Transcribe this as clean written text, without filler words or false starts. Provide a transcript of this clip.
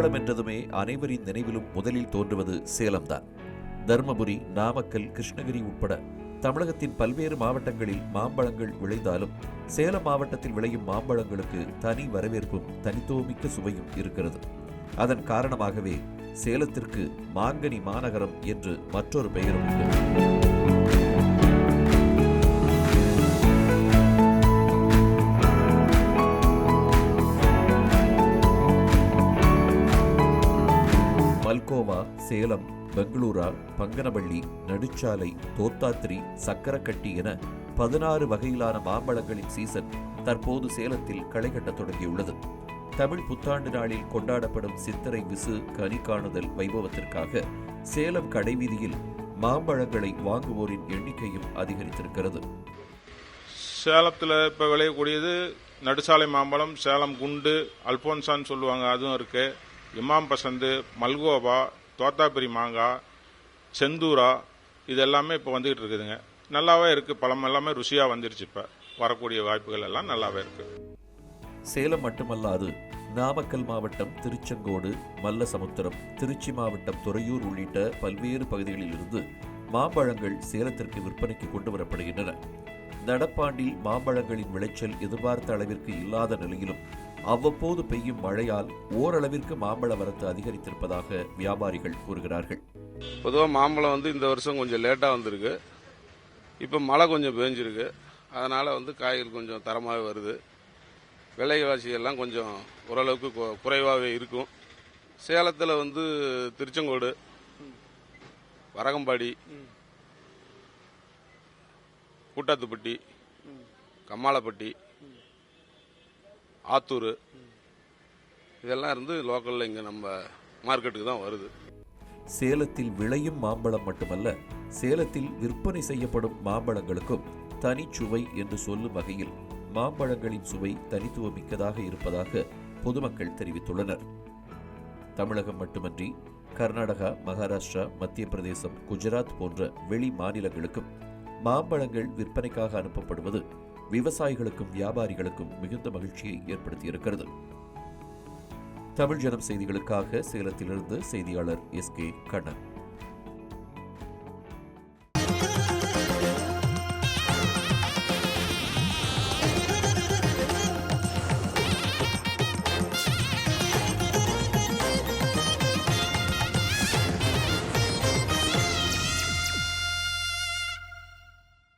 மாம்பழம் என்றதுமே அனைவரின் நினைவிலும் முதலில் தோன்றுவது சேலம்தான். தர்மபுரி, நாமக்கல், கிருஷ்ணகிரி உட்பட தமிழகத்தின் பல்வேறு மாவட்டங்களில் மாம்பழங்கள் விளைந்தாலும் சேலம் மாவட்டத்தில் விளையும் மாம்பழங்களுக்கு தனி வரவேற்பும் தனித்துவமிக்க சுவையும் இருக்கிறது. அதன் காரணமாகவே சேலத்திற்கு மாங்கனி மாநகரம் என்று மற்றொரு பெயரும் உண்டு. மல்கோவா, சேலம், பெங்களூரா, பங்கனபள்ளி, நடுச்சாலை, தோத்தாத்திரி, சக்கரக்கட்டி என 16 வகையிலான மாம்பழங்களின் சீசன் தற்போது சேலத்தில் களைகட்டத் தொடங்கியுள்ளது. தமிழ் புத்தாண்டு நாளில் கொண்டாடப்படும் சித்திரை விசு கனி காணுதல் வைபவத்திற்காக சேலம் கடைவீதியில் மாம்பழங்களை வாங்குவோரின் எண்ணிக்கையும் அதிகரித்திருக்கிறது. சேலத்தில் இப்போ விளையக்கூடியது நடுச்சாலை மாம்பழம், சேலம் குண்டு, அல்போன்சான்னு சொல்லுவாங்க, அதுவும் இருக்கு. இமாம் பசந்து, மல்கோவா, தோத்தாபுரி மாங்காய், செந்தூரா, இது எல்லாமே இப்போ வந்துகிட்டு இருக்குதுங்க. நல்லாவே இருக்கு. பழம் எல்லாமே ருசியா வந்துருச்சு. இப்போ வரக்கூடிய வாய்ப்புகள் எல்லாம் நல்லாவே இருக்கு. சேலம் மட்டுமல்லாது நாமக்கல் மாவட்டம் திருச்செங்கோடு, மல்லசமுத்திரம், திருச்சி மாவட்டம் துறையூர் உள்ளிட்ட பல்வேறு பகுதிகளில் இருந்து மாம்பழங்கள் சேலத்திற்கு விற்பனைக்கு கொண்டு வரப்படுகின்றன. நடப்பாண்டில் மாம்பழங்களின் விளைச்சல் எதிர்பார்த்த அளவிற்கு இல்லாத நிலையிலும் அவ்வப்போது பெய்யும் மழையால் ஓரளவிற்கு மாம்பழ வரத்து அதிகரித்திருப்பதாக வியாபாரிகள் கூறுகிறார்கள். பொதுவாக மாம்பழம் இந்த வருஷம் கொஞ்சம் லேட்டாக வந்திருக்கு. இப்போ மழை கொஞ்சம் பெஞ்சிருக்கு. அதனால் காய்கள் கொஞ்சம் தரமாகவே வருது. விலைவாசியெல்லாம் கொஞ்சம் ஓரளவுக்கு குறைவாகவே இருக்கும். சேலத்தில் திருச்செங்கோடு, வரகம்பாடி, கூட்டாத்துப்பட்டி, கம்மாளப்பட்டி, ஆத்தூர் இதெல்லாம் லோக்கலில் இங்கே நம்ம மார்க்கெட்டுக்கு தான் வருது. சேலத்தில் விளையும் மாம்பழம் மட்டுமல்ல, சேலத்தில் விற்பனை செய்யப்படும் மாம்பழங்களுக்கும் தனிச்சுவை என்று சொல்லும் வகையில் மாம்பழங்களின் சுவை தனித்துவமிக்கதாக இருப்பதாக பொதுமக்கள் தெரிவித்துள்ளனர். தமிழகம் மட்டுமன்றி கர்நாடகா, மகாராஷ்டிரா, மத்திய பிரதேசம், குஜராத் போன்ற வெளி மாநிலங்களுக்கும் மாம்பழங்கள் விற்பனைக்காக அனுப்பப்படுவது விவசாயிகளுக்கும் வியாபாரிகளுக்கும் மிகுந்த மகிழ்ச்சியை ஏற்படுத்தியிருக்கிறது. தமிழ் ஜனம் செய்திகளுக்காக சேலத்திலிருந்து செய்தியாளர் SK கண்ணன்.